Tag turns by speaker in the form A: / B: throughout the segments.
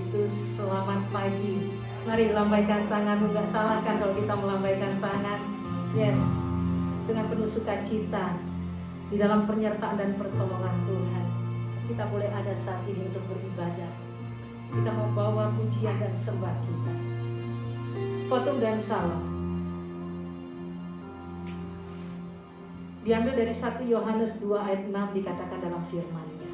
A: Kristus. Selamat pagi. Mari lambaikan tangan. Enggak salah kan kalau kita melambaikan tangan. Yes, dengan penuh sukacita di dalam penyertaan dan pertolongan Tuhan. Kita boleh ada saat ini untuk beribadah. Kita membawa pujian dan sembah kita. Foto dan salam diambil dari 1 Yohanes 2 ayat 6, dikatakan dalam firman-Nya,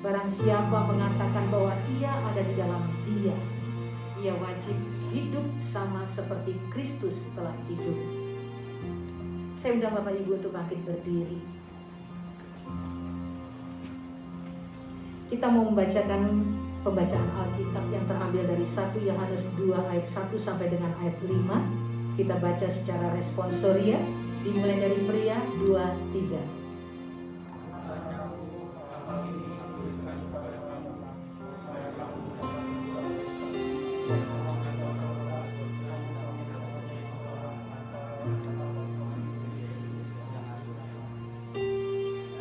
A: barang siapa mengatakan bahwa ia ada di dalam Dia, ia wajib hidup sama seperti Kristus telah hidup. Saya undang Bapak Ibu untuk bangkit berdiri. Kita mau membacakan pembacaan Alkitab yang terambil dari 1 Yohanes 2 ayat 1 sampai dengan ayat 5. Kita baca secara responsoria, dimulai dari pria 2-3.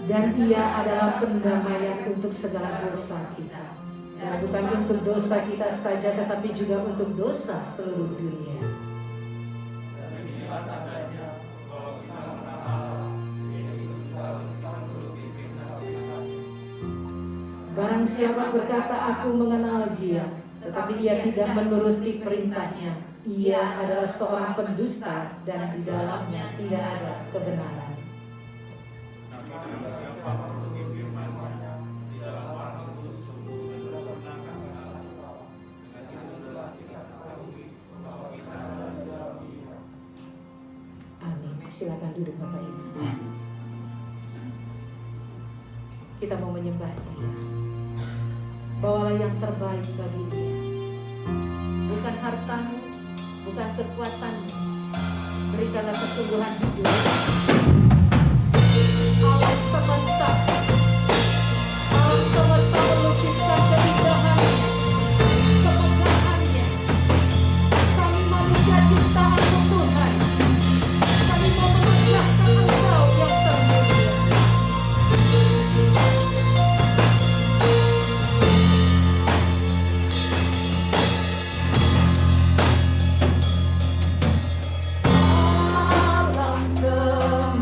A: Dan ia adalah pendamaian untuk segala dosa kita. Dan bukan untuk dosa kita saja, tetapi juga untuk dosa seluruh dunia. Barang siapa berkata aku mengenal Dia, tetapi ia tidak menuruti perintahnya, ia adalah seorang pendusta dan di dalamnya tidak ada kebenaran. Amin. Silakan duduk Bapak Ibu. Kita mau menyembah Dia. Bawalah yang terbaik bagi Dia. Bukan hartamu, bukan kekuatanmu. Berikanlah kesungguhan hidup. Alam semesta, alam semesta melukiskan keindahannya, kemegahannya. Kami manusia ciptaanmu Tuhan. Kami mau menegakkan Engkau yang termulia. Alam semesta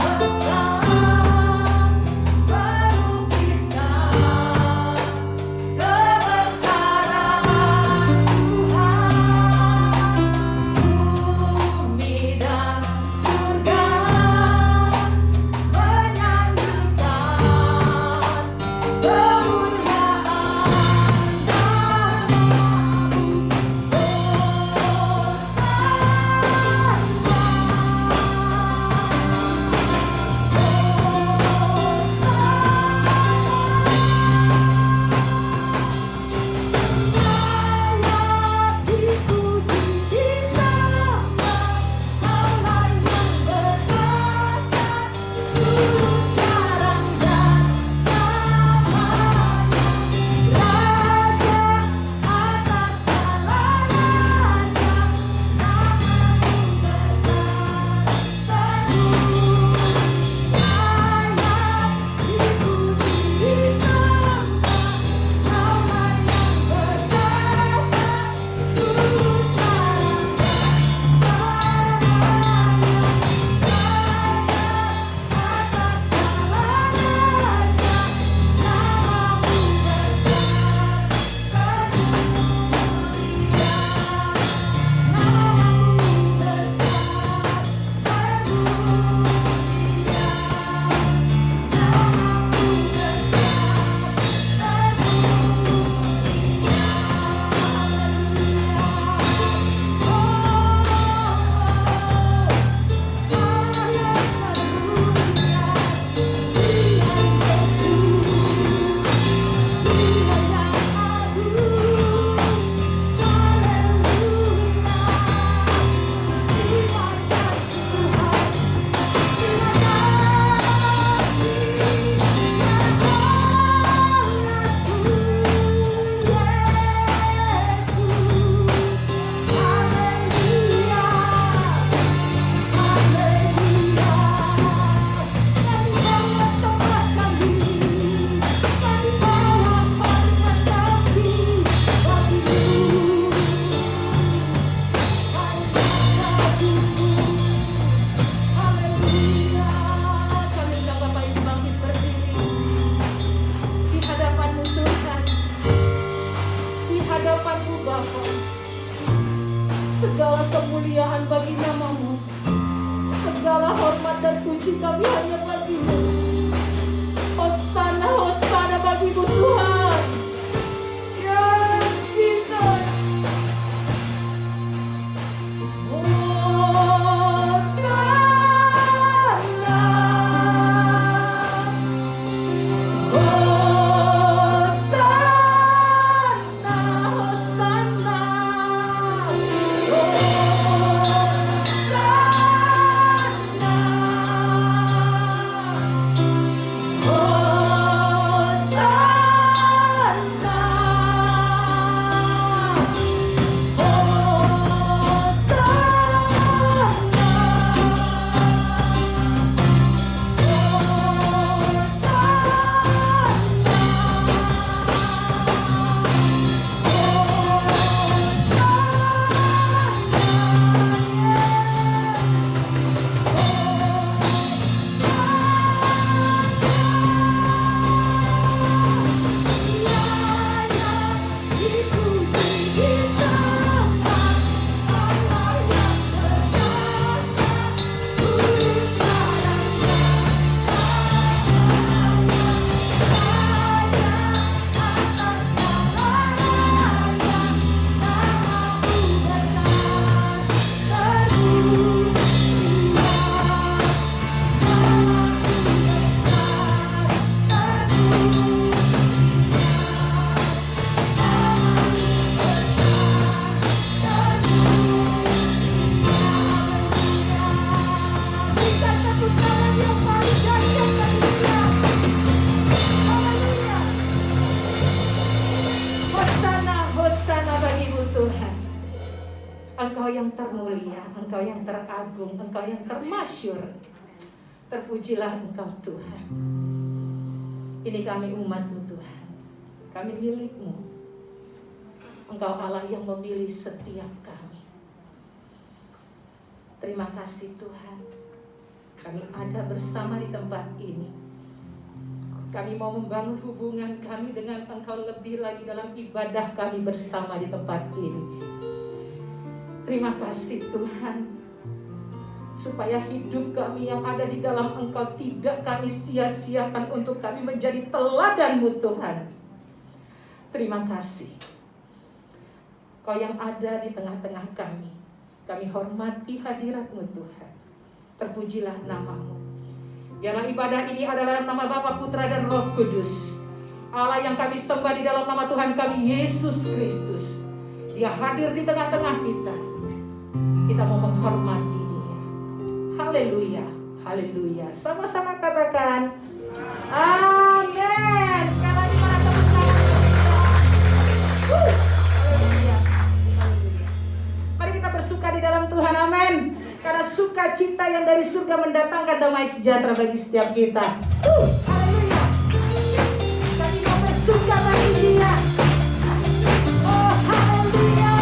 A: hadapan-Mu Bapa. Segala kemuliaan bagi nama-Mu, segala hormat dan puji kami hanya bagi-Mu. Hosana, Hosana bagi-Mu Tuhan. Yes, Jesus. Engkau yang termulia, Engkau yang teragung, Engkau yang termasyur. Terpujilah Engkau Tuhan. Ini kami umat-Mu Tuhan, kami milik-Mu. Engkau Allah yang memilih setiap kami. Terima kasih Tuhan, kami ada bersama di tempat ini. Kami mau membangun hubungan kami dengan Engkau lebih lagi dalam ibadah kami bersama di tempat ini. Terima kasih Tuhan, supaya hidup kami yang ada di dalam Engkau tidak kami sia-siakan untuk kami menjadi teladan-Mu Tuhan. Terima kasih, Kau yang ada di tengah-tengah kami. Kami hormati hadirat-Mu Tuhan. Terpujilah nama-Mu. Biarlah ibadah ini adalah dalam nama Bapa, Putra, dan Roh Kudus. Allah yang kami sembah di dalam nama Tuhan kami, Yesus Kristus. Dia hadir di tengah-tengah kita. Kita mau menghormati Dia. Haleluya, haleluya. Sama-sama katakan amin. Sekali lagi mana tepuk tangan. Haleluya, haleluya. Mari kita bersuka di dalam Tuhan, amin. Karena sukacita yang dari surga mendatangkan damai sejahtera bagi setiap kita. Haleluya. Kami mau bersuka bagi Dia. Oh, haleluya.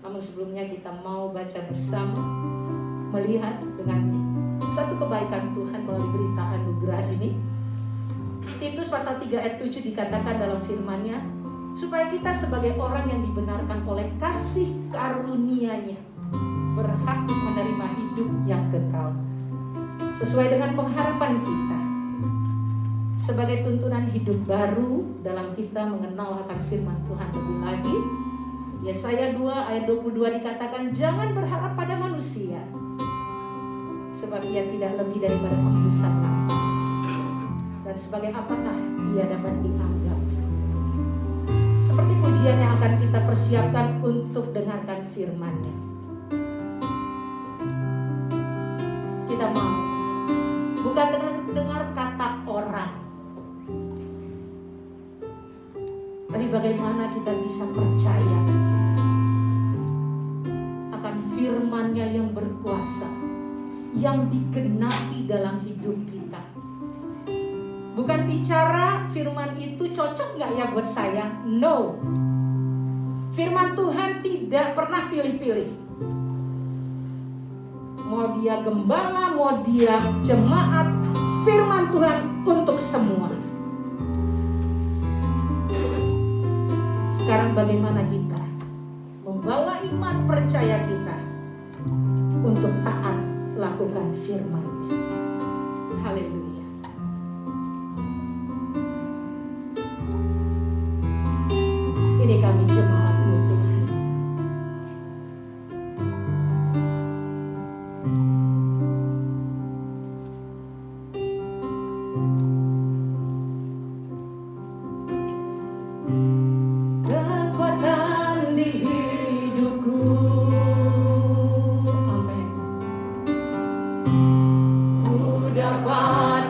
A: Namun sebelumnya kita mau baca bersama, melihat dengan satu kebaikan Tuhan melalui berita anugerah ini. Titus pasal 3 ayat 7 dikatakan dalam firman-Nya, supaya kita sebagai orang yang dibenarkan oleh kasih karunia-Nya berhak menerima hidup yang kekal sesuai dengan pengharapan kita, sebagai tuntunan hidup baru dalam kita mengenal akan firman Tuhan lebih lagi. Yesaya 2 ayat 22 dikatakan, jangan berharap pada manusia, sebab ia tidak lebih daripada hembusan nafas, dan sebagai apakah ia dapat dianggap. Seperti pujian yang akan kita persiapkan untuk dengarkan firman-Nya. Kita mau bukan dengan dengar kata orang, tapi bagaimana kita bisa percaya akan firman-Nya yang berkuasa, yang digenapi dalam hidup kita. Bukan bicara firman itu cocok gak ya buat saya? No. Firman Tuhan tidak pernah pilih-pilih. Mau dia gembala, mau dia jemaat, firman Tuhan untuk semua. Sekarang bagaimana kita membawa iman percaya kita untuk taat lakukan firman-Nya. Haleluya. Ini kami jemaat-Mu Tuhan. Kekuatan di hidupku, amin, ku dapat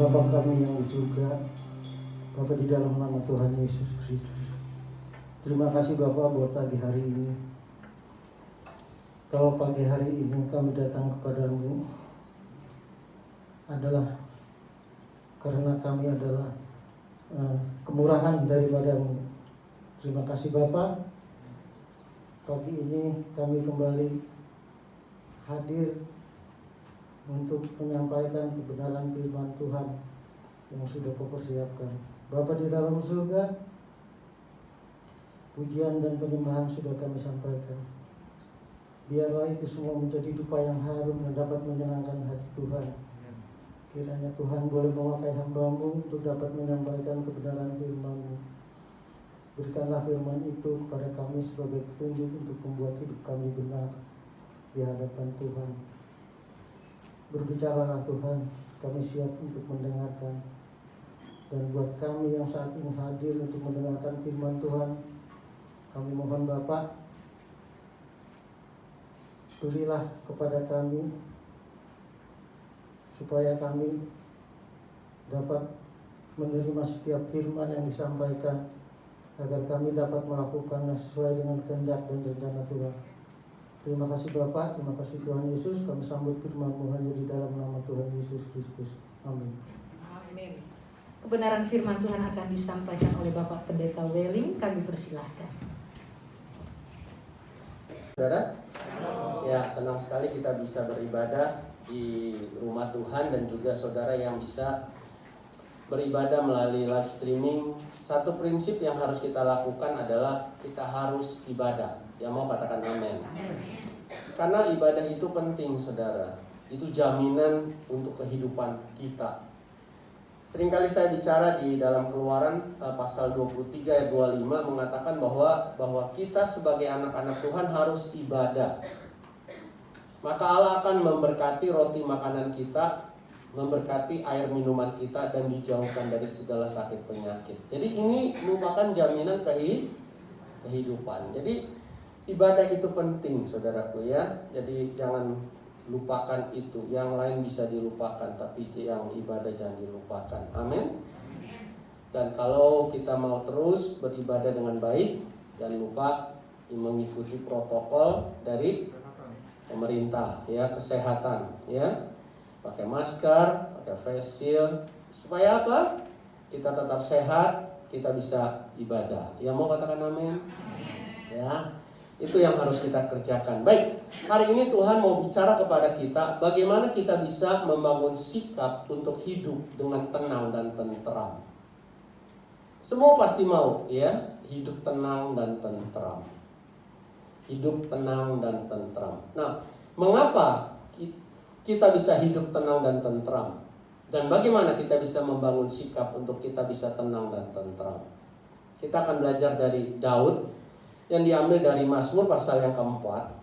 B: Bapa kami yang di surga, Bapa di dalam nama Tuhan Yesus Kristus. Terima kasih Bapa buat pagi hari ini. Kalau pagi hari ini kami datang kepadamu adalah karena kami adalah kemurahan daripadamu. Terima kasih Bapa. Pagi ini kami kembali hadir untuk menyampaikan kebenaran firman Tuhan yang sudah Kau persiapkan. Bapa di dalam surga, pujian dan penyembahan sudah kami sampaikan. Biarlah itu semua menjadi dupa yang harum dan dapat menyenangkan hati Tuhan. Kiranya Tuhan boleh memakai hamba-Mu untuk dapat menyampaikan kebenaran firman-Mu. Berikanlah firman itu kepada kami sebagai petunjuk untuk membuat hidup kami benar di hadapan Tuhan. Berbicaralah Tuhan, kami siap untuk mendengarkan. Dan buat kami yang saat ini hadir untuk mendengarkan firman Tuhan, kami mohon Bapa, berilah kepada kami supaya kami dapat menerima setiap firman yang disampaikan, agar kami dapat melakukannya sesuai dengan kehendak dan rencana Tuhan. Terima kasih Bapa, terima kasih Tuhan Yesus. Kami sambut firman-Mu hanya di dalam nama Tuhan Yesus Kristus. Amin.
A: Amin. Kebenaran firman Tuhan akan disampaikan oleh Bapak Pendeta Welling. Kami persilahkan.
C: Saudara, ya senang sekali kita bisa beribadah di rumah Tuhan dan juga saudara yang bisa beribadah melalui live streaming. Satu prinsip yang harus kita lakukan adalah kita harus ibadah. Yang mau katakan amin. Karena ibadah itu penting saudara. Itu jaminan untuk kehidupan kita. Seringkali saya bicara di dalam Keluaran pasal 23 ayat 25 mengatakan bahwa kita sebagai anak-anak Tuhan harus ibadah. Maka Allah akan memberkati roti makanan kita, memberkati air minuman kita, dan dijauhkan dari segala sakit penyakit. Jadi ini merupakan jaminan kehidupan. Jadi ibadah itu penting saudaraku ya. Jadi jangan lupakan itu. Yang lain bisa dilupakan, tapi yang ibadah jangan dilupakan. Amin. Dan kalau kita mau terus beribadah dengan baik, jangan lupa mengikuti protokol dari pemerintah ya, kesehatan ya. Pakai masker, pakai face shield. Supaya apa? Kita tetap sehat, kita bisa ibadah. Yang mau katakan amin? Ya. Itu yang harus kita kerjakan. Baik, hari ini Tuhan mau bicara kepada kita bagaimana kita bisa membangun sikap untuk hidup dengan tenang dan tentram. Semua pasti mau ya, hidup tenang dan tentram. Hidup tenang dan tentram. Nah, mengapa kita bisa hidup tenang dan tentram? Dan bagaimana kita bisa membangun sikap untuk kita bisa tenang dan tentram? Kita akan belajar dari Daud yang diambil dari Mazmur pasal yang keempat.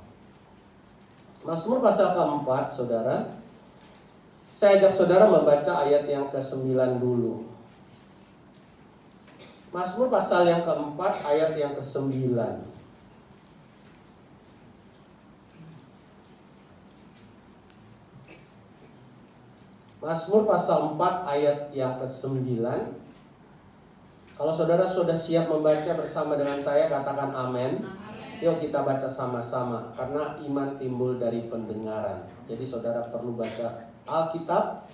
C: Mazmur pasal keempat, saudara. Saya ajak saudara membaca ayat yang ke-9 dulu. Mazmur pasal yang keempat, ayat yang ke-9. Mazmur pasal 4 ayat yang ke-9. Kalau saudara sudah siap membaca bersama dengan saya, katakan amin. Yuk kita baca sama-sama, karena iman timbul dari pendengaran. Jadi saudara perlu baca Alkitab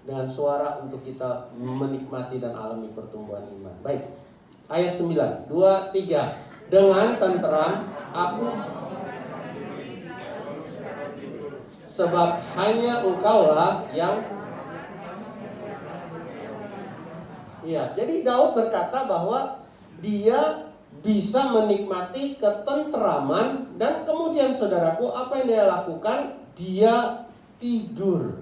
C: dengan suara untuk kita menikmati dan alami pertumbuhan iman. Baik, ayat 9, 2, 3. Dengan tenteram aku, sebab hanya Engkaulah yang. Ya, jadi Daud berkata bahwa dia bisa menikmati ketenteraman, dan kemudian saudaraku, apa yang dia lakukan? Dia tidur.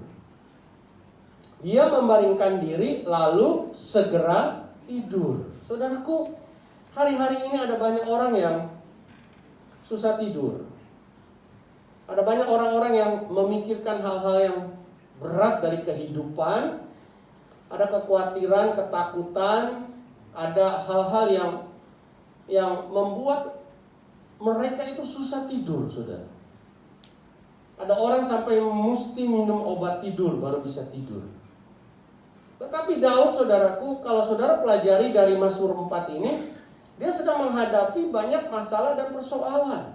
C: Dia membaringkan diri lalu segera tidur. Saudaraku, hari-hari ini ada banyak orang yang susah tidur. Ada banyak orang-orang yang memikirkan hal-hal yang berat dari kehidupan. Ada kekhawatiran, ketakutan, ada hal-hal yang membuat mereka itu susah tidur, saudara. Ada orang sampai mesti minum obat tidur baru bisa tidur. Tetapi Daud, saudaraku, kalau saudara pelajari dari Mazmur 4 ini, dia sedang menghadapi banyak masalah dan persoalan.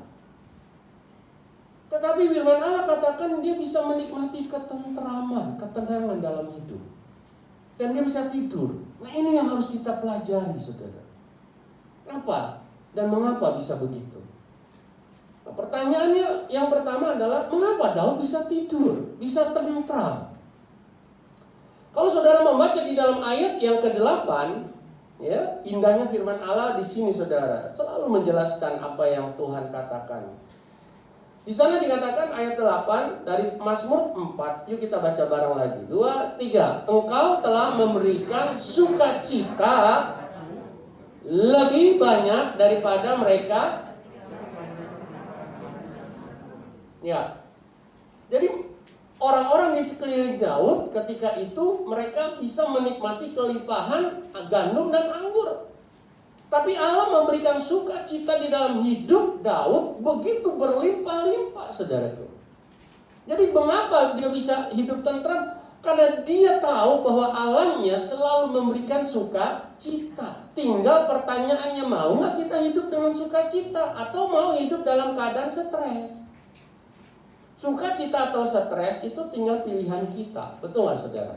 C: Tetapi firman Allah katakan dia bisa menikmati ketentraman, ketenangan dalam hidup. Dan dia bisa tidur. Nah, ini yang harus kita pelajari, saudara. Apa dan mengapa bisa begitu? Nah, pertanyaannya yang pertama adalah mengapa Daud bisa tidur, bisa tentram? Kalau saudara membaca di dalam ayat yang ke-8, ya, indahnya firman Allah di sini, saudara, selalu menjelaskan apa yang Tuhan katakan. Di sana dikatakan ayat 8 dari Mazmur 4. Yuk kita baca bareng lagi. 2, 3. Engkau telah memberikan sukacita lebih banyak daripada mereka. Ya. Jadi orang-orang di sekeliling Daud ketika itu mereka bisa menikmati kelimpahan gandum dan anggur. Tapi Allah memberikan sukacita di dalam hidup Daud begitu berlimpah-limpah, saudaraku. Jadi mengapa dia bisa hidup tentram? Karena dia tahu bahwa Allahnya selalu memberikan sukacita. Tinggal pertanyaannya, mau nggak kita hidup dengan sukacita atau mau hidup dalam keadaan stres? Sukacita atau stres itu tinggal pilihan kita. Betul nggak, saudara?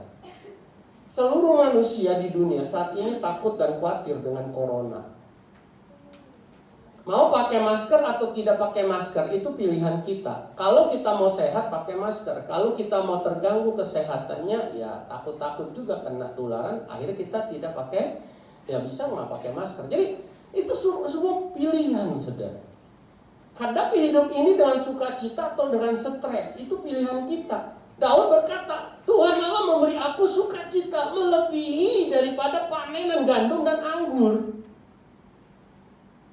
C: Seluruh manusia di dunia saat ini takut dan khawatir dengan corona. Mau pakai masker atau tidak pakai masker itu pilihan kita. Kalau kita mau sehat pakai masker. Kalau kita mau terganggu kesehatannya, ya takut-takut juga kena tularan. Akhirnya kita tidak pakai, ya bisa nggak pakai masker. Jadi itu semua pilihan, saudara. Hadapi hidup ini dengan sukacita atau dengan stres, itu pilihan kita. Daud berkata, Tuhan Allah memberi aku sukacita melebihi daripada panenan gandum dan anggur.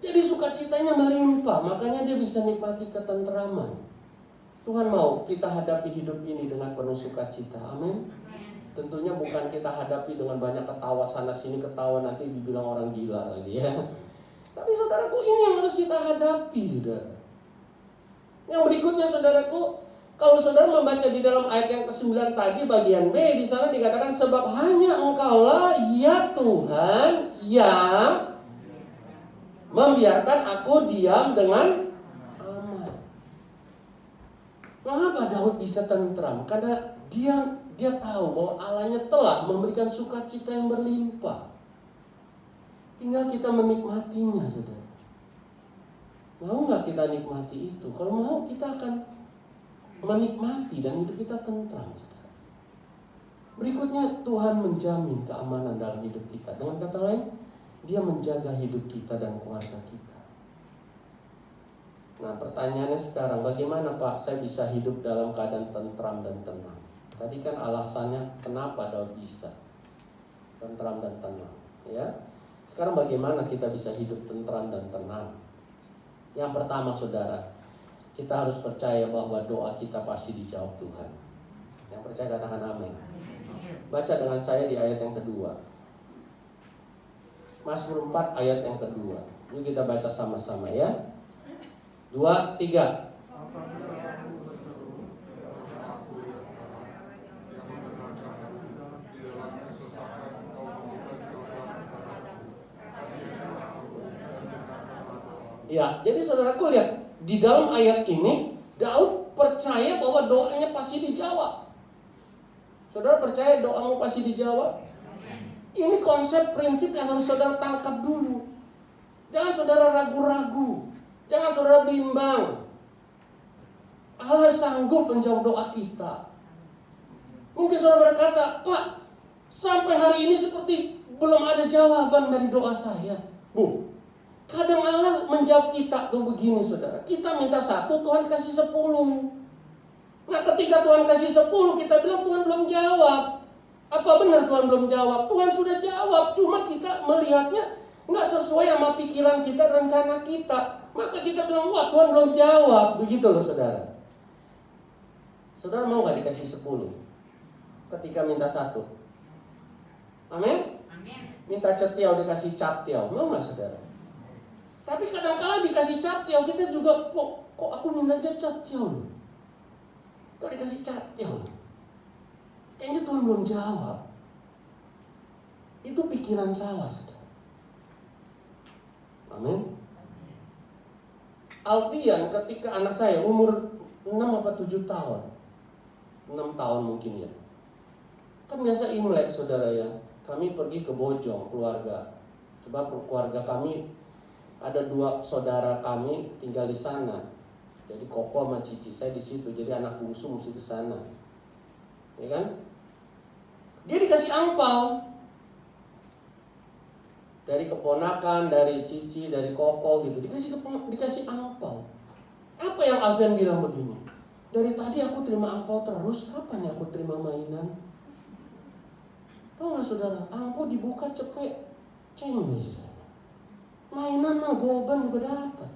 C: Jadi sukacitanya melimpah, makanya dia bisa nikmati ketentraman. Tuhan mau kita hadapi hidup ini dengan penuh sukacita. Amin. Tentunya bukan kita hadapi dengan banyak ketawa sana sini, ketawa nanti dibilang orang gila lagi, ya. Tapi saudaraku, ini yang harus kita hadapi, saudara. Yang berikutnya, saudaraku, kalau saudara membaca di dalam ayat yang ke-9 tadi bagian B, di sana dikatakan sebab hanya Engkaulah ya Tuhan yang membiarkan aku diam dengan aman. Mengapa Daud bisa tentram? Karena dia tahu bahwa Allahnya telah memberikan sukacita yang berlimpah. Tinggal kita menikmatinya, saudara. Mau nggak kita nikmati itu? Kalau mau, kita akan menikmati dan hidup kita tentram, saudara. Berikutnya, Tuhan menjamin keamanan dalam hidup kita. Dengan kata lain, Dia menjaga hidup kita dan keluarga kita. Nah, pertanyaannya sekarang, bagaimana Pak saya bisa hidup dalam keadaan tentram dan tenang? Tadi kan alasannya kenapa Daud bisa tentram dan tenang, ya. Sekarang bagaimana kita bisa hidup tentram dan tenang? Yang pertama, saudara, kita harus percaya bahwa doa kita pasti dijawab Tuhan. Yang percaya katakan amin. Baca dengan saya di ayat yang kedua. Mazmur 4 ayat yang kedua. Yuk kita baca sama-sama, ya. 2, 3. Ya, jadi saudaraku lihat, di dalam ayat ini Daud percaya bahwa doanya pasti dijawab. Saudara percaya doamu pasti dijawab? Ini konsep prinsip yang harus saudara tangkap dulu. Jangan saudara ragu-ragu, jangan saudara bimbang. Allah sanggup menjawab doa kita. Mungkin saudara berkata, Pak, sampai hari ini seperti belum ada jawaban dari doa saya. Kadang Allah menjawab kita tuh begini, saudara. Kita minta 1, Tuhan kasih 10. Nah, ketika Tuhan kasih 10, kita bilang Tuhan belum jawab. Apa benar Tuhan belum jawab? Tuhan sudah jawab, cuma kita melihatnya nggak sesuai sama pikiran kita, rencana kita. Maka kita bilang, wah Tuhan belum jawab. Begitu loh, saudara. Saudara mau nggak dikasih 10? Ketika minta 1? Amin? Minta cetiau dikasih captiau, mau nggak, saudara? Tapi kadang-kala dikasih captiau, kita juga, kok aku minta captiau loh? Kok dikasih captiau loh? Kayaknya Tuhan belum jawab. pikiran salah, saudara. Amin. Alfian ketika anak saya umur 6 apa 7 tahun, 6 tahun mungkin ya, kan biasa Imlek saudara ya, kami pergi ke Bojong keluarga. Sebab keluarga kami ada 2 saudara kami tinggal di sana. Jadi Koko sama Cici saya di situ, jadi anak bungsu mesti ke sana. Ya kan? Dia dikasih angpau dari keponakan, dari Cici, dari Koko gitu, dikasih angpau. Apa yang Alfian bilang begini? Dari tadi aku terima angpau terus, kapan ya aku terima mainan? Tahu nggak saudara? Angpau dibuka cepet, cengeng saudara. Mainan mah goban juga dapat.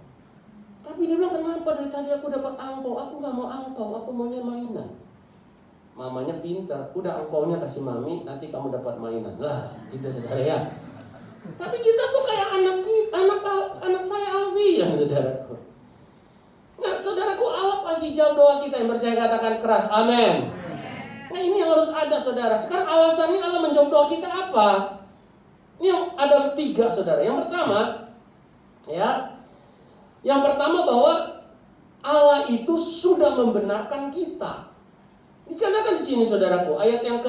C: Tapi dia bilang, kenapa dari tadi aku dapat angpau? Aku nggak mau angpau, aku maunya mainan. Mamanya pintar, udah angpaunya kasih mami, nanti kamu dapat mainan. Lah, gitu saudara ya. Tapi kita tuh kayak anak saya Alfian, saudaraku. Nah, saudaraku, Allah pasti jawab doa kita. Yang percaya katakan keras, amin. Nah, ini yang harus ada, saudara. Sekarang alasannya Allah menjawab doa kita apa? Ini yang ada 3, saudara. Yang pertama, ya, yang pertama bahwa Allah itu sudah membenarkan kita. Dikatakan di sini, saudaraku, ayat yang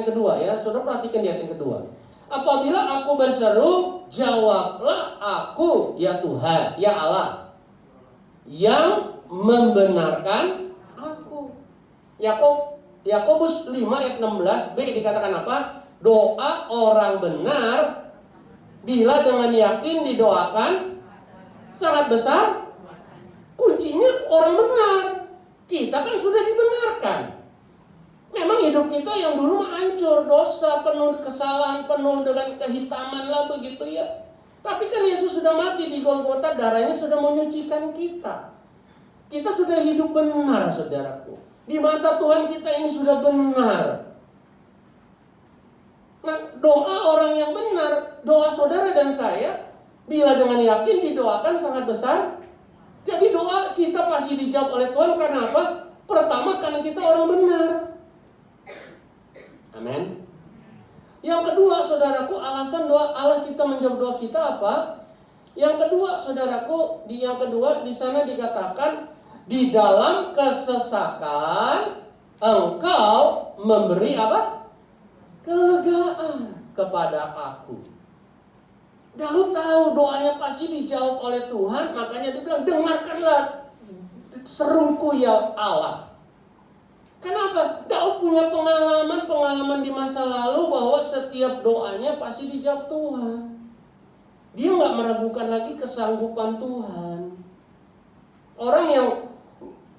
C: kedua ya. Saudara perhatikan di ayat yang kedua. Apabila aku berseru, jawablah aku, ya Tuhan, ya Allah, yang membenarkan aku. Yakobus 5 ayat 16b dikatakan apa? Doa orang benar bila dengan yakin didoakan sangat besar. Kuncinya orang benar. Kita kan sudah dibenarkan. Memang hidup kita yang dulu hancur, dosa, penuh kesalahan, penuh dengan kehitaman lah begitu ya. Tapi kan Yesus sudah mati di Golgota, darahnya sudah menyucikan kita. Kita sudah hidup benar, saudaraku. Di mata Tuhan kita ini sudah benar. Nah, doa orang yang benar, doa saudara dan saya, bila dengan yakin didoakan sangat besar. Jadi doa kita pasti dijawab oleh Tuhan karena apa? Pertama, karena kita orang benar. Amin. Yang kedua, saudaraku, alasan doa Allah kita menjawab doa kita apa? Yang kedua, saudaraku, di sana dikatakan di dalam kesesakan engkau memberi apa? Kelegaan kepada aku. Daud tahu doanya pasti dijawab oleh Tuhan, makanya dia bilang, dengarkanlah seruku ya Allah. Kenapa? Daud punya pengalaman di masa lalu bahwa setiap doanya pasti dijawab Tuhan. Dia nggak meragukan lagi kesanggupan Tuhan. Orang yang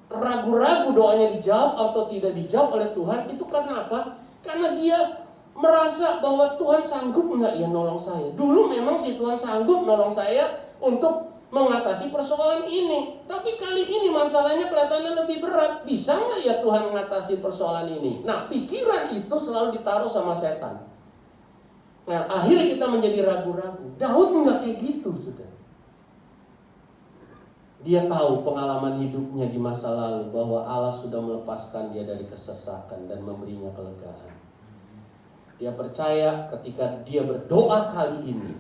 C: ragu-ragu doanya dijawab atau tidak dijawab oleh Tuhan, itu karena apa? Karena dia merasa bahwa Tuhan sanggup nggak ya nolong saya. Dulu memang si Tuhan sanggup nolong saya untuk mengatasi persoalan ini. Tapi kali ini masalahnya kelihatannya lebih berat. Bisa nggak ya Tuhan mengatasi persoalan ini? Nah, pikiran itu selalu ditaruh sama setan. Nah, akhirnya kita menjadi ragu-ragu. Daud nggak kayak gitu, saudara. Dia tahu pengalaman hidupnya di masa lalu bahwa Allah sudah melepaskan dia dari kesesakan dan memberinya kelegaan. Dia percaya ketika dia berdoa kali ini,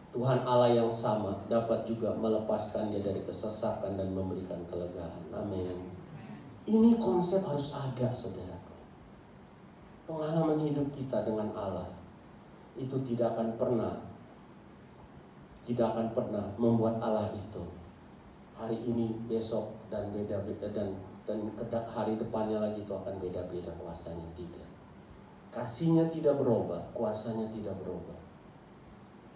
C: Tuhan Allah yang sama dapat juga melepaskan dia dari kesesakan dan memberikan kelegaan. Amin. Ini konsep harus ada, saudaraku. Pengalaman hidup kita dengan Allah itu tidak akan pernah membuat Allah itu hari ini, besok, dan beda-beda dan hari depannya lagi itu akan beda-beda kuasanya. Tidak. Kasihnya tidak berubah, kuasanya tidak berubah.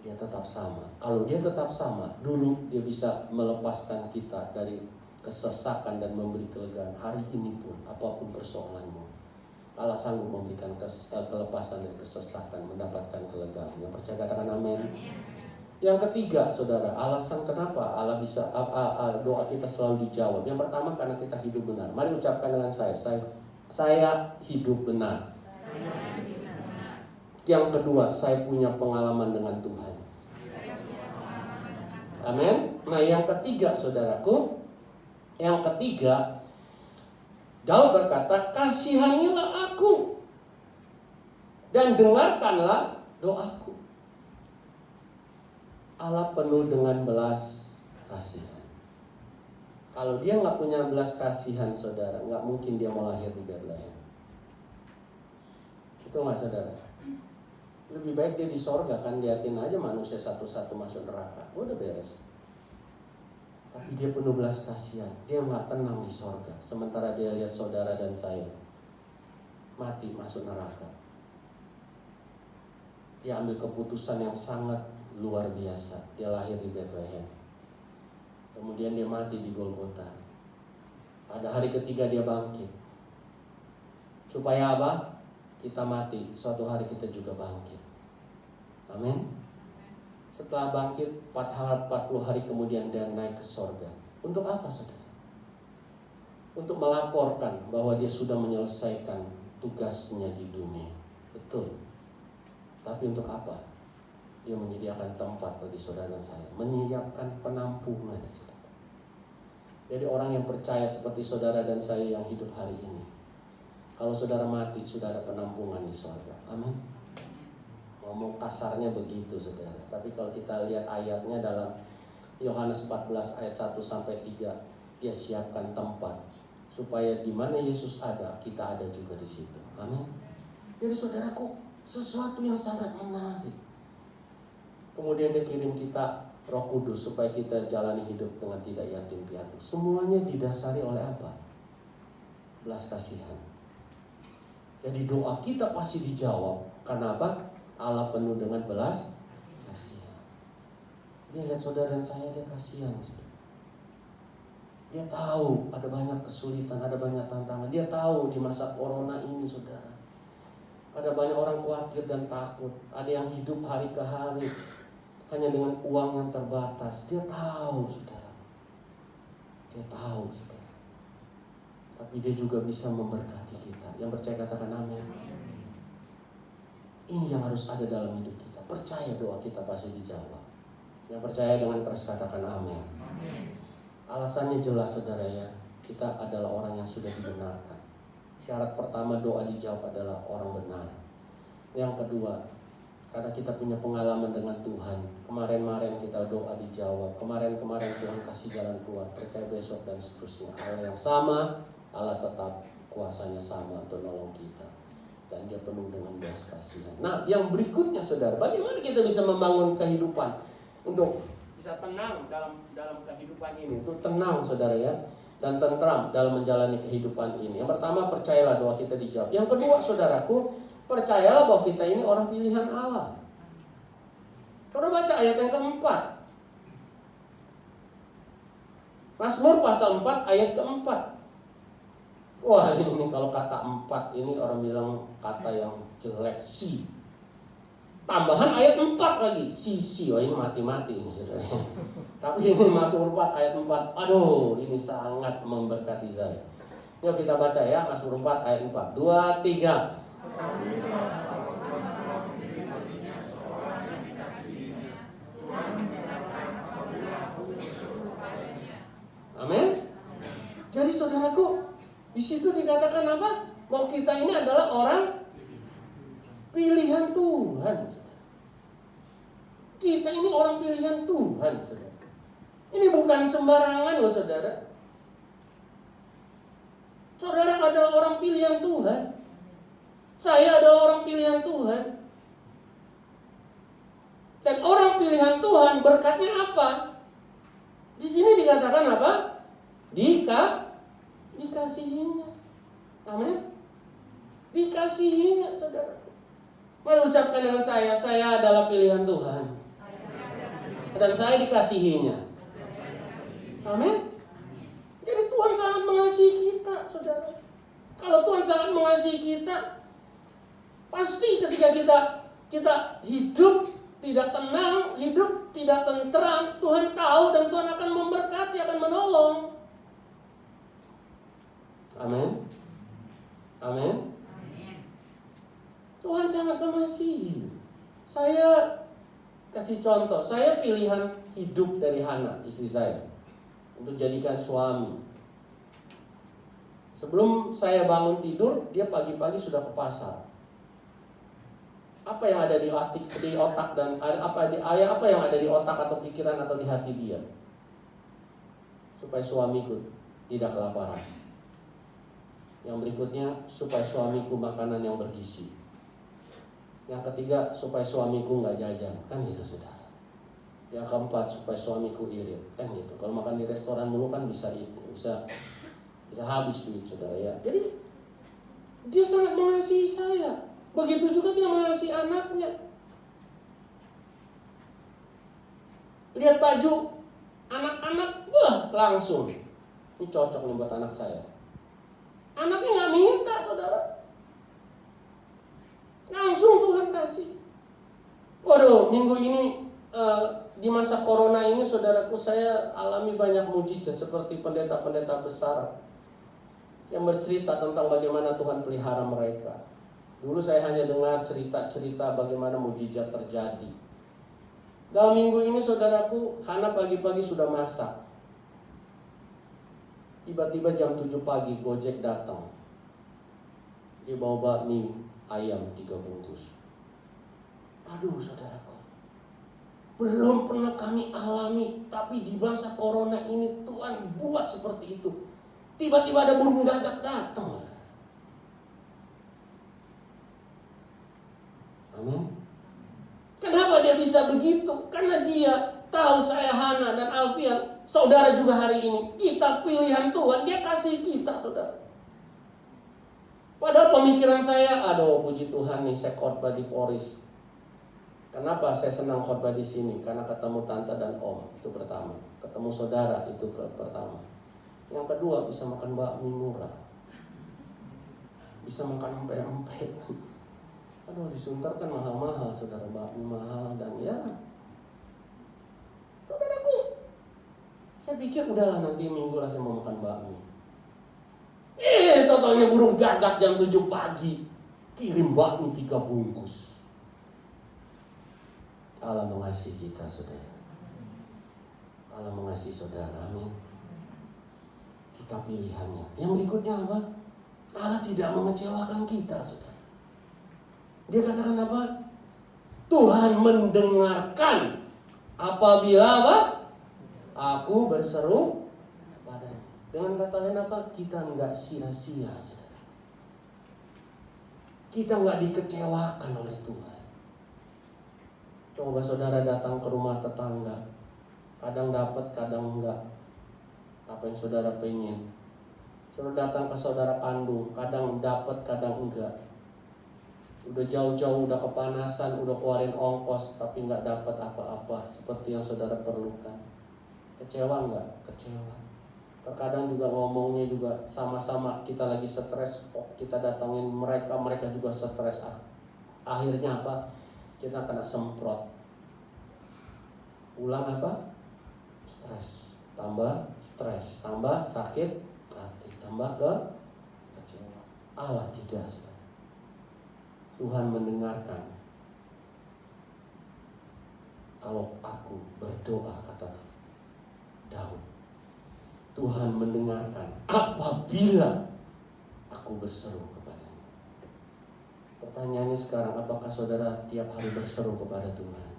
C: Dia tetap sama. Kalau dia tetap sama, dulu dia bisa melepaskan kita dari kesesakan dan memberi kelegaan. Hari ini pun, apapun persoalanmu, Allah sanggup memberikan kelepasan dari kesesakan, mendapatkan kelegaan. Yang percaya katakan amin. Yang ketiga, saudara, alasan kenapa Allah bisa doa kita selalu dijawab. Yang pertama, karena kita hidup benar. Mari ucapkan dengan saya hidup benar. Yang kedua, saya punya pengalaman dengan Tuhan. Amin. Nah, yang ketiga, saudaraku, Daud berkata, kasihanilah aku dan dengarkanlah doaku. Allah penuh dengan belas kasihan. Kalau dia nggak punya belas kasihan, saudara, nggak mungkin dia mau lahir di Bethlehem. Itu nggak, saudara? Lebih baik dia di sorga, kan, liatin aja manusia satu-satu masuk neraka, udah beres. Tapi dia penuh belas kasihan, dia nggak tenang di sorga. Sementara dia lihat saudara dan saya mati masuk neraka. Dia ambil keputusan yang sangat luar biasa. Dia lahir di Bethlehem, kemudian dia mati di Golgota. Pada hari ketiga dia bangkit. Supaya apa? Kita mati, suatu hari kita juga bangkit. Amin. Setelah bangkit 40 hari kemudian dia naik ke sorga. Untuk apa, saudara? Untuk melaporkan bahwa dia sudah menyelesaikan tugasnya di dunia. Betul. Tapi untuk apa? Dia menyediakan tempat bagi saudara dan saya, menyiapkan penampungan, saudara. Jadi orang yang percaya seperti saudara dan saya yang hidup hari ini, kalau saudara mati, sudah ada penampungan di sorga. Amin. Ngomong kasarnya begitu, saudara. Tapi kalau kita lihat ayatnya dalam Yohanes 14 ayat 1 sampai 3, dia siapkan tempat supaya di mana Yesus ada, kita ada juga di situ. Amin. Jadi saudaraku, sesuatu yang sangat menarik. Kemudian dia kirim kita Roh Kudus supaya kita jalani hidup dengan tidak yatim piatu. Semuanya didasari oleh apa? Belas kasihan. Jadi doa kita pasti dijawab. Karena apa? Allah penuh dengan belas kasihan. Dia lihat saudara dan saya, dia kasihan. Dia tahu ada banyak kesulitan, ada banyak tantangan. Dia tahu di masa corona ini, saudara, ada banyak orang khawatir dan takut. Ada yang hidup hari ke hari hanya dengan uang yang terbatas. Dia tahu, saudara. Dia tahu, saudara. Tapi dia juga bisa memberkati kita. Yang percaya katakan amin. Ini yang harus ada dalam hidup kita. Percaya doa kita pasti dijawab. Yang percaya dengan keras katakan amin. Alasannya jelas, saudara, ya. Kita adalah orang yang sudah dibenarkan. Syarat pertama doa dijawab adalah orang benar. Yang kedua, karena kita punya pengalaman dengan Tuhan. Kemarin-kemarin kita doa dijawab. Kemarin-kemarin Tuhan kasih jalan keluar. Percaya besok dan seterusnya. Allah yang sama, Allah tetap kuasanya sama untuk nolong kita. Dan dia penuh dengan belas kasihan. Nah, yang berikutnya, saudara, bagaimana kita bisa membangun kehidupan untuk bisa tenang dalam kehidupan ini? Untuk tenang, saudara, ya, dan tentram dalam menjalani kehidupan ini. Yang pertama, percayalah doa kita dijawab. Yang kedua, saudaraku, percayalah bahwa kita ini orang pilihan Allah. Saudara baca ayat yang keempat. Mazmur pasal 4 ayat keempat. Wah, ini kalau kata 4 ini orang bilang kata yang jelek, si. Tambahan ayat 4 lagi, si. Wah, ini mati-mati ini, saudara. Tapi ini Mazmur 4 ayat 4. Aduh, ini sangat memberkati saya. Yuk kita baca ya, Mazmur 4 ayat 4. 2, 3. Amin. Jadi saudaraku, di situ dikatakan apa? Bahwa kita ini adalah orang pilihan Tuhan. Kita ini orang pilihan Tuhan, saudara. Ini bukan sembarangan loh, saudara. Saudara adalah orang pilihan Tuhan. Saya adalah orang pilihan Tuhan. Dan orang pilihan Tuhan berkatnya apa? Di sini dikatakan apa? Dikasihinya. Amin. Dikasihinya, saudara. Mari ucapkan dengan saya adalah pilihan Tuhan. Dan saya dikasihinya. Amin. Jadi Tuhan sangat mengasihi kita, saudara. Kalau Tuhan sangat mengasihi kita, pasti ketika kita hidup tidak tenang, hidup tidak tentram, Tuhan tahu dan Tuhan akan memberkati, akan menolong. Amin. Amin. Tuhan sangat mengasihi. Saya kasih contoh, saya pilihan hidup dari Hana, istri saya, untuk jadikan suami. Sebelum saya bangun tidur, dia pagi-pagi sudah ke pasar. Apa yang ada di otak dan apa yang ada di otak atau pikiran atau di hati dia? Supaya suamiku tidak kelaparan. Yang berikutnya, supaya suamiku makanan yang bergizi. Yang ketiga, supaya suamiku nggak jajan. Kan gitu, saudara. Yang keempat, supaya suamiku irit. Kan gitu. Kalau makan di restoran mulu kan bisa habis duit, saudara ya. Jadi dia sangat mengasihi saya. Begitu juga dia mengasihi anaknya. Lihat baju anak-anak, wah langsung. Ini cocok nih buat anak saya. Anaknya nggak minta, saudara. Langsung Tuhan kasih. Waduh, minggu ini di masa corona ini, saudaraku, saya alami banyak mujizat seperti pendeta-pendeta besar yang bercerita tentang bagaimana Tuhan pelihara mereka. Dulu saya hanya dengar cerita-cerita bagaimana mujizat terjadi. Dalam minggu ini, saudaraku, Hana pagi-pagi sudah masak. Tiba-tiba jam 7 pagi Gojek datang. Dia bawa bakmi ayam 3 bungkus. Aduh, saudaraku, belum pernah kami alami, tapi di masa corona ini Tuhan buat seperti itu. Tiba-tiba ada burung gagak datang. Amin. Kenapa dia bisa begitu? Karena dia tahu saya, Hana dan Alfian, saudara juga hari ini, kita pilihan Tuhan, dia kasih kita, saudara. Padahal pemikiran saya, aduh puji Tuhan nih, saya khotbah di Poris. Kenapa saya senang khotbah di sini? Karena ketemu tante dan om, itu pertama. Ketemu saudara, itu pertama. Yang kedua, bisa makan bakmi murah. Bisa makan empek-empek. Aduh, di Sunter kan mahal-mahal, saudara, bakmi mahal dan ya. Saudaraku, saya pikir udahlah nanti minggu lah saya mau makan bakmi. Totalnya burung gagak jam 7 pagi kirim bakmi 3 bungkus. Allah mengasihi kita, saudara. Allah mengasihi saudara, amin. Kita pilihannya. Yang berikutnya apa? Allah tidak mengecewakan kita, saudara. Dia katakan apa? Tuhan mendengarkan apabila apa? Aku berseru padanya. Dengan kata lain apa? Kita enggak sia-sia, saudara. Kita enggak dikecewakan oleh Tuhan. Coba saudara datang ke rumah tetangga, kadang dapat, kadang enggak apa yang saudara pengen. Saudara datang ke saudara kandung, kadang dapat, kadang enggak. Udah jauh-jauh, udah kepanasan, udah keluarin ongkos, tapi nggak dapat apa-apa seperti yang saudara perlukan. Kecewa nggak? Kecewa. Terkadang juga ngomongnya juga sama-sama kita lagi stres, kita datangin mereka, mereka juga stres. Akhirnya apa? Kita kena semprot. Ulang apa? Stres. Tambah stres, tambah sakit hati, tambah kecewa. Allah tidak, saudara. Tuhan mendengarkan kalau aku berdoa, kata Daud. Tuhan mendengarkan apabila aku berseru kepadanya. Pertanyaannya sekarang, apakah saudara tiap hari berseru kepada Tuhan?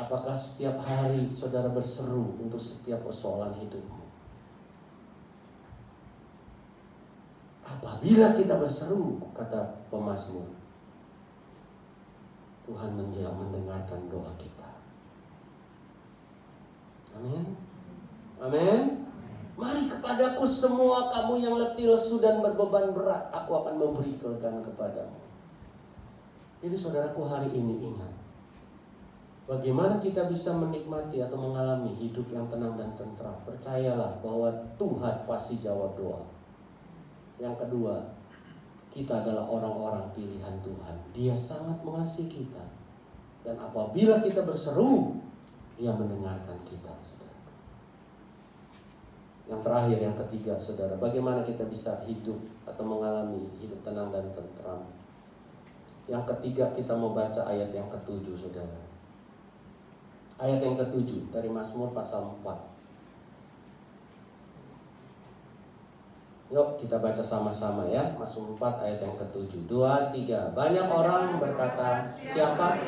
C: Apakah setiap hari saudara berseru untuk setiap persoalan hidupmu? Apabila kita berseru, kata pemazmur, Tuhan mendengarkan doa kita. Amin. Amin. Mari kepadaku semua kamu yang letih, lesu dan berbeban berat, aku akan memberi kelegaan kepadamu. Jadi saudaraku, hari ini ingat, bagaimana kita bisa menikmati atau mengalami hidup yang tenang dan tentram. Percayalah bahwa Tuhan pasti jawab doa. Yang kedua, kita adalah orang-orang pilihan Tuhan. Dia sangat mengasihi kita. Dan apabila kita berseru, Dia mendengarkan kita, saudara. Yang terakhir, yang ketiga, saudara, bagaimana kita bisa hidup atau mengalami hidup tenang dan tentram. Yang ketiga, kita mau baca ayat yang ke-7, saudara. Ayat yang ke-7 dari Mazmur pasal 4. Yuk kita baca sama-sama ya. Mazmur 4 ayat yang ke-7. 2, 3. Banyak orang berkata, siapa?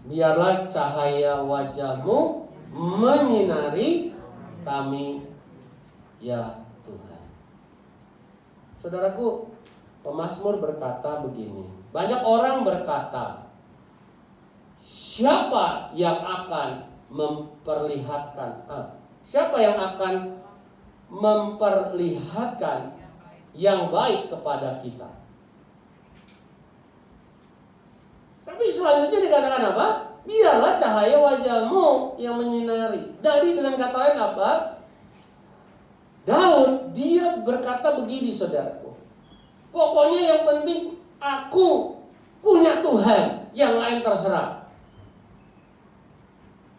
C: Biarlah cahaya wajahmu menyinari kami, ya Tuhan. Saudaraku, pemazmur berkata begini. Banyak orang berkata, siapa yang akan memperlihatkan yang baik kepada kita? Tapi selanjutnya dikatakan apa? Biarlah cahaya wajahmu yang menyinari. Jadi dengan kata lain apa? Daud dia berkata begini, saudaraku. Pokoknya yang penting aku punya Tuhan, yang lain terserah.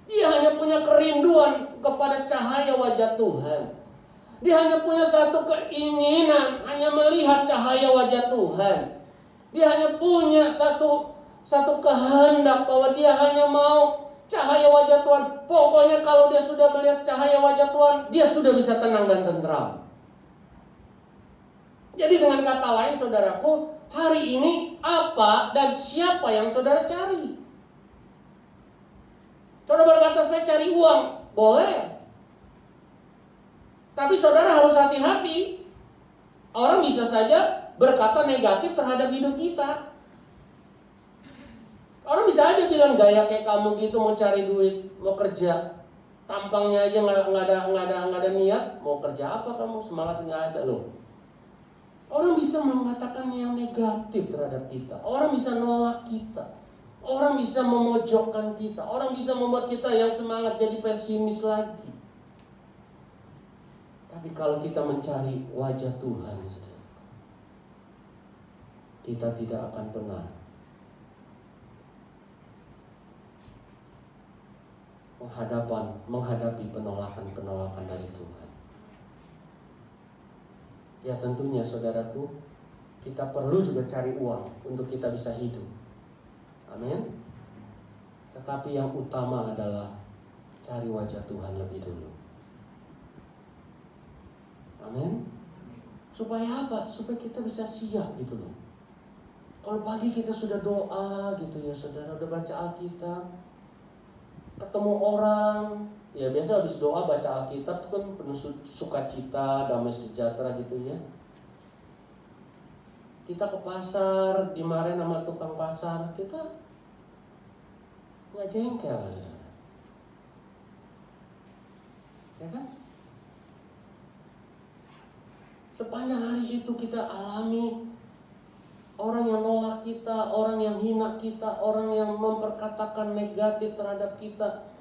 C: Dia hanya punya kerinduan kepada cahaya wajah Tuhan. Dia hanya punya satu keinginan, hanya melihat cahaya wajah Tuhan. Dia hanya punya satu kehendak bahwa dia hanya mau cahaya wajah Tuhan. Pokoknya kalau dia sudah melihat cahaya wajah Tuhan, dia sudah bisa tenang dan tentram. Jadi dengan kata lain, saudaraku, hari ini apa dan siapa yang saudara cari? Saudara berkata, saya cari uang. Boleh. Tapi saudara harus hati-hati. Orang bisa saja berkata negatif terhadap hidup kita. Orang bisa aja bilang, gaya kayak kamu gitu mau cari duit, mau kerja, tampangnya aja nggak ada niat, mau kerja apa kamu, semangat nggak ada loh. Orang bisa mengatakan yang negatif terhadap kita. Orang bisa nolak kita. Orang bisa memojokkan kita. Orang bisa membuat kita yang semangat jadi pesimis lagi. Tapi kalau kita mencari wajah Tuhan, kita tidak akan pernah menghadapi penolakan dari Tuhan. Ya tentunya saudaraku, kita perlu juga cari uang untuk kita bisa hidup. Amin. Tetapi yang utama adalah cari wajah Tuhan lebih dulu. Amin. Supaya apa? Supaya kita bisa siap gitu loh. Kalau pagi kita sudah doa gitu ya saudara, udah baca Alkitab, ketemu orang, ya biasa habis doa baca Alkitab itu kan penuh sukacita, damai sejahtera gitu ya. Kita ke pasar, dimarahin sama tukang pasar, kita nggak jengkel ya kan? Sepanjang hari itu kita alami orang yang nolak kita, orang yang hina kita, orang yang memperkatakan negatif terhadap kita,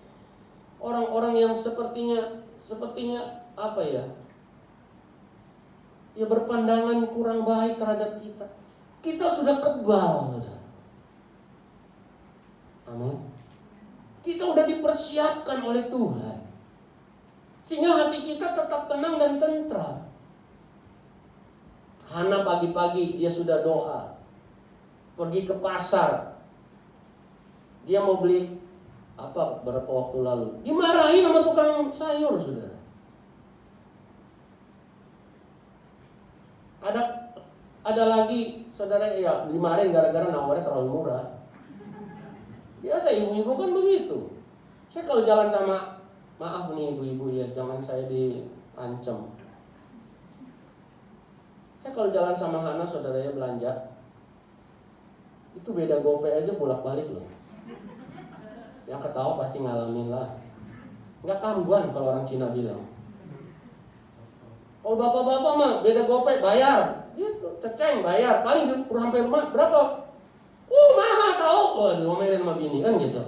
C: orang-orang yang sepertinya apa ya? Ya berpandangan kurang baik terhadap kita. Kita sudah kebal, saudara. Amin. Kita sudah dipersiapkan oleh Tuhan, sehingga hati kita tetap tenang dan tentram. Hana pagi-pagi dia sudah doa, pergi ke pasar, dia mau beli apa beberapa waktu lalu, dimarahin sama tukang sayur, saudara. Ada lagi saudara ya dimarahin gara-gara nawarnya terlalu murah. Biasa ibu-ibu kan begitu. Saya kalau jalan sama, maaf nih ibu-ibu ya, jangan saya diancam. Saya kalau jalan sama Hana, saudara ya belanja, itu beda gopay aja bolak-balik loh. Yang ketawa pasti ngalamin lah. Nggak kambuan kalau orang Cina bilang. Oh bapak-bapak mah beda gopay bayar, gitu, ceceng bayar, paling sampai rumah berapa? Mahal tau, diomelin sama bini kan gitu.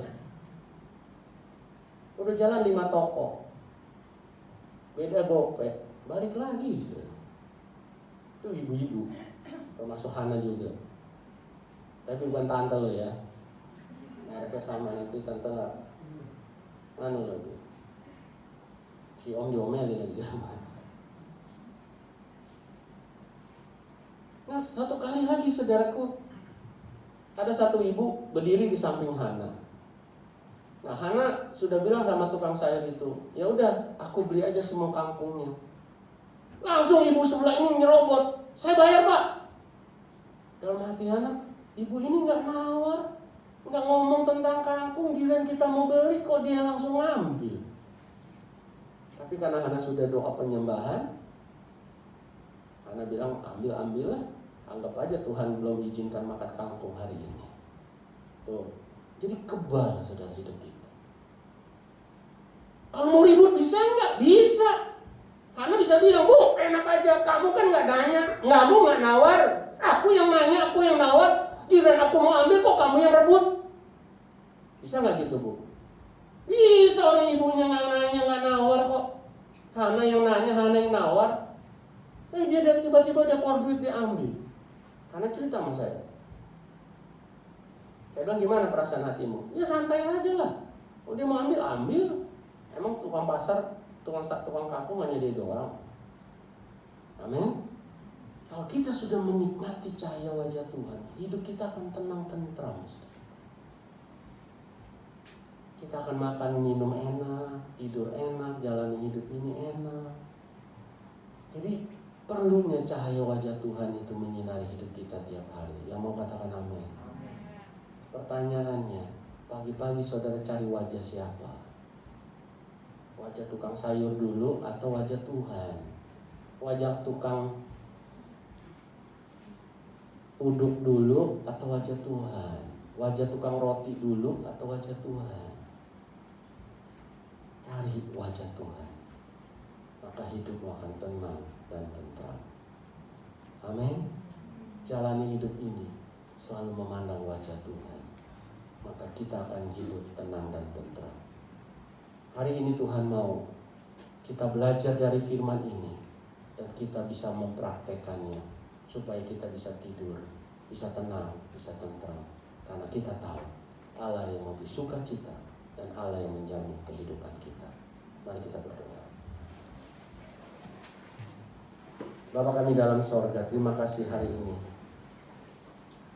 C: Udah jalan 5 toko, beda gopay, balik lagi. Itu ibu-ibu, termasuk Hana juga. Tapi bukan tante lo ya. Mereka sama nanti tante nggak nganu lagi. Si om diomelin lagi. Nah satu kali lagi saudaraku, ada satu ibu berdiri di samping Hana. Nah, Hana sudah bilang sama tukang sayur itu, ya udah, aku beli aja semua kangkungnya. Langsung ibu sebelah ini nyerobot, saya bayar Pak. Dalam hati Hana, ibu ini nggak nawar, nggak ngomong tentang kangkung, giliran kita mau beli kok dia langsung ngambil. Tapi karena Hana sudah doa penyembahan, Hana bilang ambil lah, anggap aja Tuhan belum izinkan makan kangkung hari ini. Tuh, jadi kebal saudara hidup kita. Kalau mau ribut bisa nggak? Bisa. Hana bisa bilang, Bu, enak aja. Kamu kan nggak nanya, nggak nawar. Aku yang nanya, aku yang nawar. Giliran aku mau ambil kok kamu yang rebut. Bisa nggak gitu, Bu? Bisa, orang ibunya nggak nanya, nggak nawar kok. Hana yang nanya, Hana yang nawar. Dia tiba-tiba dia keluar duit, dia ambil. Hana cerita sama saya. Saya bilang, gimana perasaan hatimu? Ya santai aja lah. Oh, dia mau ambil, ambil. Emang tukang pasar, tukang kangkung hanya dia doang. Amin. Kalau kita sudah menikmati cahaya wajah Tuhan, hidup kita akan tenang tentram. Kita akan makan minum enak, tidur enak, jalani hidup ini enak. Jadi perlunya cahaya wajah Tuhan itu menyinari hidup kita tiap hari. Yang mau katakan amin? Pertanyaannya, pagi-pagi saudara cari wajah siapa? Wajah tukang sayur dulu atau wajah Tuhan? Wajah tukang uduk dulu atau wajah Tuhan? Wajah tukang roti dulu atau wajah Tuhan? Cari wajah Tuhan, maka hidupmu akan tenang dan tentram. Amin. Jalani hidup ini selalu memandang wajah Tuhan, maka kita akan hidup tenang dan tentram. Hari ini Tuhan mau kita belajar dari firman ini dan kita bisa mempraktekannya supaya kita bisa tidur, bisa tenang, bisa tentram. Karena kita tahu Allah yang memberi sukacita dan Allah yang menjamin kehidupan kita. Mari kita berdoa. Bapa kami dalam sorga, terima kasih hari ini.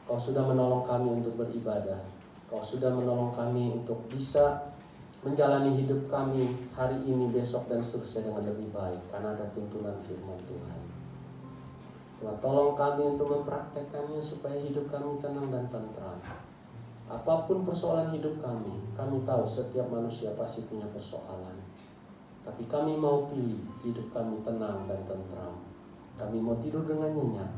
C: Kau sudah menolong kami untuk beribadah. Kau sudah menolong kami untuk bisa menjalani hidup kami hari ini, besok, dan seterusnya dengan lebih baik karena ada tuntunan firman Tuhan. Tuhan tolong kami untuk mempraktekannya supaya hidup kami tenang dan tentram. Apapun persoalan hidup kami tahu setiap manusia pasti punya persoalan. Tapi kami mau pilih hidup kami tenang dan tentram. Kami mau tidur dengan nyenyak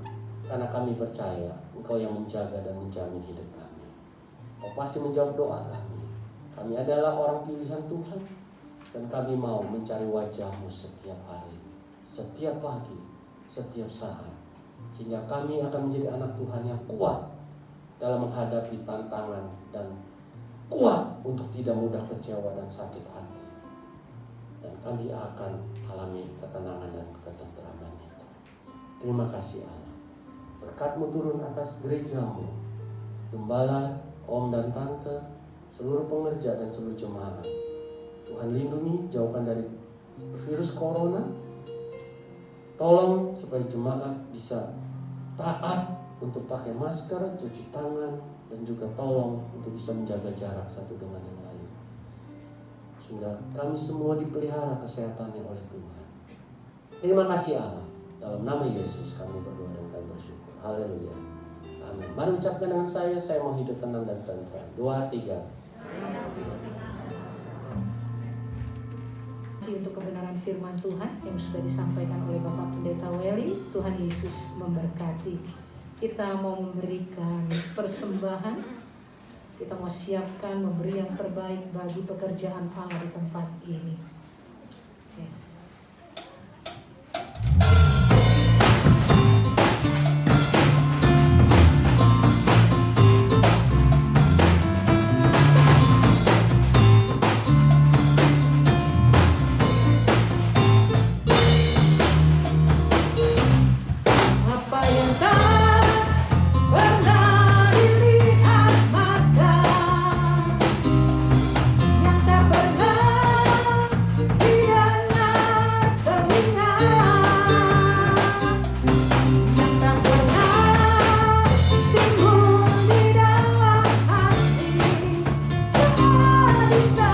C: karena kami percaya Engkau yang menjaga dan menjamin hidup kami. Kau pasti menjawab doa kami. Kami adalah orang pilihan Tuhan dan kami mau mencari wajah-Mu setiap hari, setiap pagi, setiap saat, sehingga kami akan menjadi anak Tuhan yang kuat dalam menghadapi tantangan dan kuat untuk tidak mudah kecewa dan sakit hati. Dan kami akan alami ketenangan dan ketentraman itu. Terima kasih Allah. Berkat-Mu turun atas gereja-Mu, gembala, om dan tante, seluruh pengerja dan seluruh jemaat. Tuhan lindungi, jauhkan dari virus corona. Tolong supaya jemaat bisa taat untuk pakai masker, cuci tangan, dan juga tolong untuk bisa menjaga jarak satu dengan yang lain. Sehingga kami semua dipelihara kesehatannya oleh Tuhan. Terima kasih Allah. Dalam nama Yesus kami berdoa dan kami bersyukur. Haleluya. Amin. Mari ucapkan dengan saya mau hidup tenang dan tentram. 2, 3.
A: Untuk kebenaran firman Tuhan yang sudah disampaikan oleh Bapak Pendeta Welly. Tuhan Yesus memberkati. Kita mau memberikan persembahan, kita mau siapkan memberi yang terbaik bagi pekerjaan Allah di tempat ini. Yes. Kita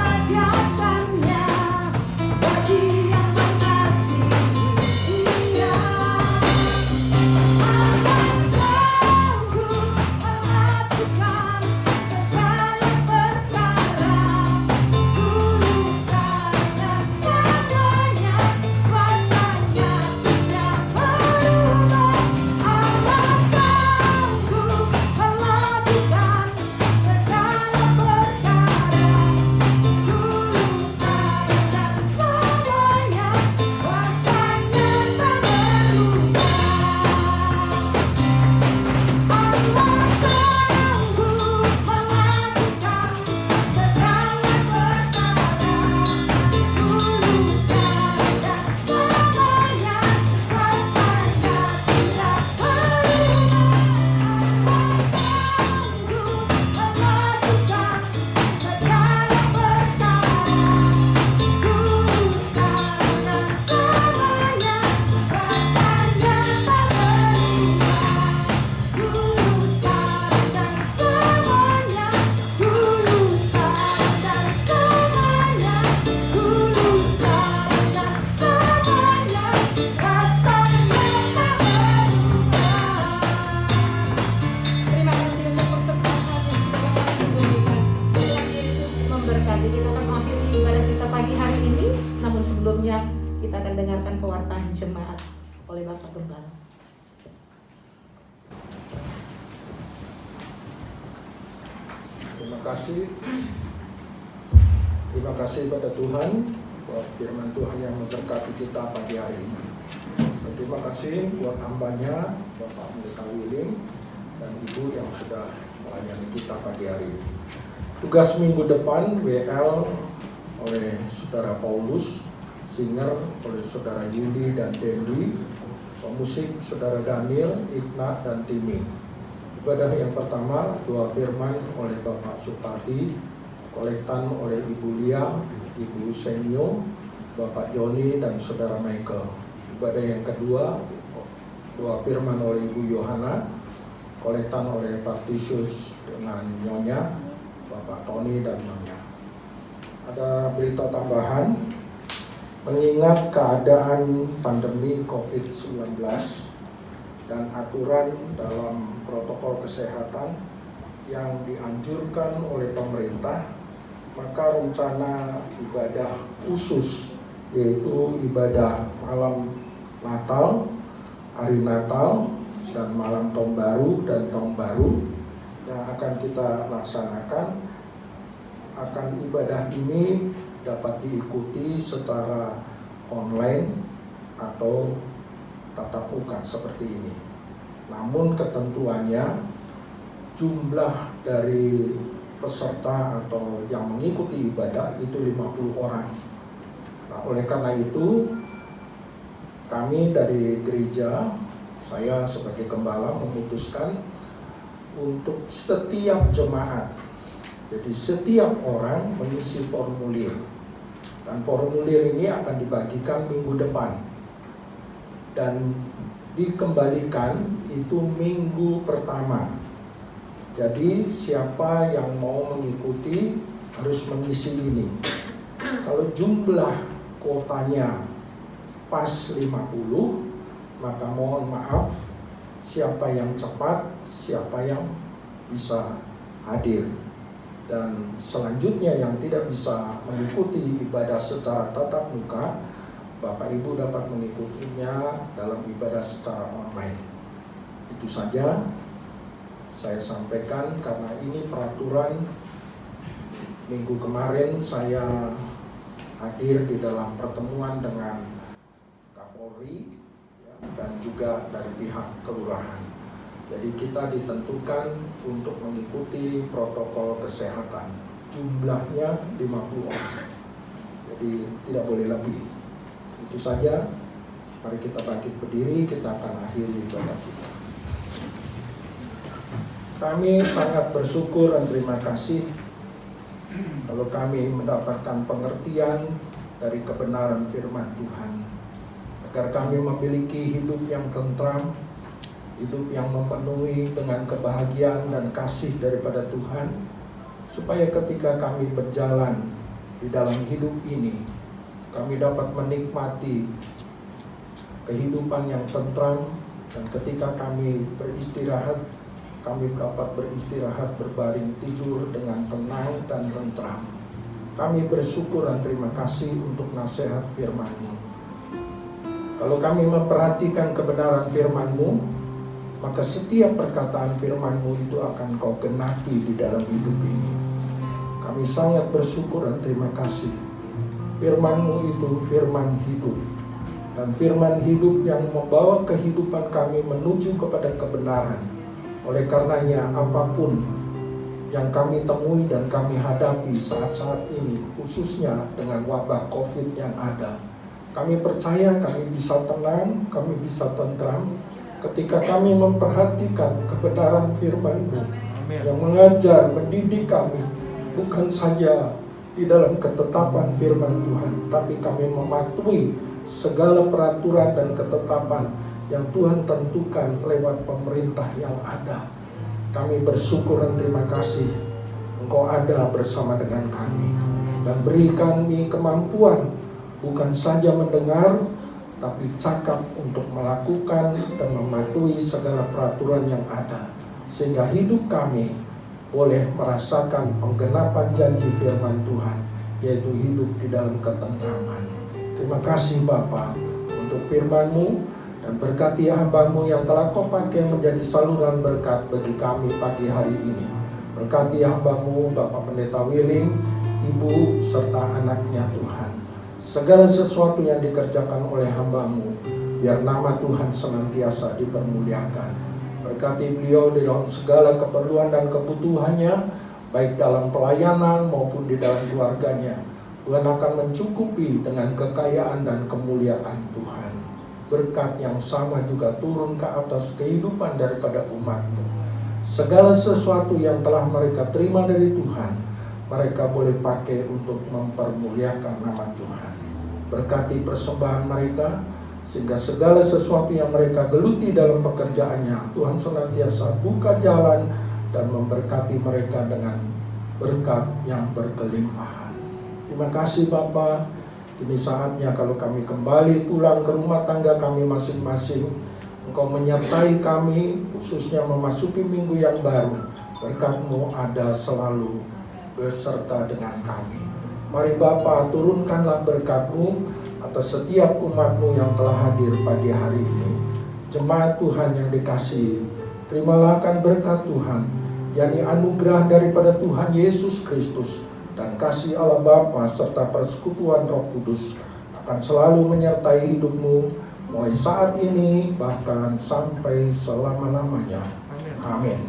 A: kita akan dengarkan pewartaan jemaat oleh Bapak Gembala.
D: Terima kasih pada Tuhan buat firman Tuhan yang memberkati kita pagi hari ini. Dan terima kasih buat hambanya Bapak Pendeta Willing dan Ibu yang sudah melayani kita pagi hari ini. Tugas minggu depan WL oleh Saudara Paulus, singer oleh Saudara Yudi dan Dendi, pemusik Saudara Daniel, Ignat dan Timi. Ibadah yang pertama, doa firman oleh Bapak Supati, kolektan oleh Ibu Lia, Ibu Senio, Bapak Joni dan Saudara Michael. Ibadah yang kedua, doa firman oleh Ibu Yohana, kolektan oleh Partisius dengan Nyonya, Bapak Tony dan Nyonya. Ada berita tambahan, mengingat keadaan pandemi COVID-19 dan aturan dalam protokol kesehatan yang dianjurkan oleh pemerintah, maka rencana ibadah khusus yaitu ibadah malam Natal, hari Natal, dan malam Tahun Baru dan Tahun Baru yang akan kita laksanakan, akan ibadah ini dapat diikuti secara online atau tatap muka seperti ini. Namun ketentuannya, jumlah dari peserta atau yang mengikuti ibadah itu 50 orang. Nah, oleh karena itu, kami dari gereja, saya sebagai gembala memutuskan untuk setiap jemaat, jadi setiap orang mengisi formulir. Dan formulir ini akan dibagikan minggu depan dan dikembalikan itu minggu pertama. Jadi siapa yang mau mengikuti harus mengisi ini. Kalau jumlah kuotanya pas 50, maka mohon maaf, siapa yang cepat, siapa yang bisa hadir. Dan selanjutnya yang tidak bisa mengikuti ibadah secara tatap muka, Bapak Ibu dapat mengikutinya dalam ibadah secara online. Itu saja saya sampaikan karena ini peraturan. Minggu kemarin saya hadir di dalam pertemuan dengan Kapolri dan juga dari pihak kelurahan. Jadi kita ditentukan untuk mengikuti protokol kesehatan. Jumlahnya 50 orang. Jadi tidak boleh lebih. Itu saja. Mari kita bangkit berdiri, kita akan akhiri ibadah kita. Kami sangat bersyukur dan terima kasih kalau kami mendapatkan pengertian dari kebenaran firman Tuhan, agar kami memiliki hidup yang tentram, hidup yang memenuhi dengan kebahagiaan dan kasih daripada Tuhan, supaya ketika kami berjalan di dalam hidup ini, kami dapat menikmati kehidupan yang tentram, dan ketika kami beristirahat, kami dapat beristirahat berbaring tidur dengan tenang dan tentram. Kami bersyukur dan terima kasih untuk nasihat firman-Mu. Kalau kami memperhatikan kebenaran firman-Mu, maka setiap perkataan firman-Mu itu akan Kau genapi di dalam hidup ini. Kami sangat bersyukur dan terima kasih. Firman-Mu itu firman hidup, dan firman hidup yang membawa kehidupan kami menuju kepada kebenaran. Oleh karenanya, apapun yang kami temui dan kami hadapi saat-saat ini, khususnya dengan wabah COVID yang ada, kami percaya kami bisa tenang, kami bisa tentram ketika kami memperhatikan kebenaran firman-Mu yang mengajar, mendidik kami, bukan saja di dalam ketetapan firman Tuhan, tapi kami mematuhi segala peraturan dan ketetapan yang Tuhan tentukan lewat pemerintah yang ada. Kami bersyukur dan terima kasih Engkau ada bersama dengan kami, dan beri kami kemampuan bukan saja mendengar, tapi cakap untuk melakukan dan mematuhi segala peraturan yang ada, sehingga hidup kami boleh merasakan penggenapan janji firman Tuhan, yaitu hidup di dalam ketentraman. Terima kasih Bapa untuk firman-Mu, dan berkati hamba-Mu yang telah Kau pakai menjadi saluran berkat bagi kami pagi hari ini. Berkati hamba-Mu Bapak Pendeta Willing, Ibu serta anaknya Tuhan. Segala sesuatu yang dikerjakan oleh hamba-Mu, biar nama Tuhan senantiasa dipermuliakan. Berkati beliau di dalam segala keperluan dan kebutuhannya, baik dalam pelayanan maupun di dalam keluarganya. Tuhan akan mencukupi dengan kekayaan dan kemuliaan Tuhan. Berkat yang sama juga turun ke atas kehidupan daripada umat-Mu. Segala sesuatu yang telah mereka terima dari Tuhan, mereka boleh pakai untuk mempermuliakan nama Tuhan. Berkati persembahan mereka, sehingga segala sesuatu yang mereka geluti dalam pekerjaannya, Tuhan senantiasa buka jalan dan memberkati mereka dengan berkat yang berkelimpahan. Terima kasih Bapa. Kini saatnya kalau kami kembali pulang ke rumah tangga kami masing-masing, Engkau menyertai kami, khususnya memasuki minggu yang baru. Berkat-Mu ada selalu beserta dengan kami. Mari Bapa, turunkanlah berkat-Mu atas setiap umat-Mu yang telah hadir pagi hari ini. Jemaat Tuhan yang dikasihi, terimalah akan berkat Tuhan, yakni anugerah daripada Tuhan Yesus Kristus, dan kasih Allah Bapa serta persekutuan Roh Kudus akan selalu menyertai hidupmu mulai saat ini bahkan sampai selama-lamanya. Amin.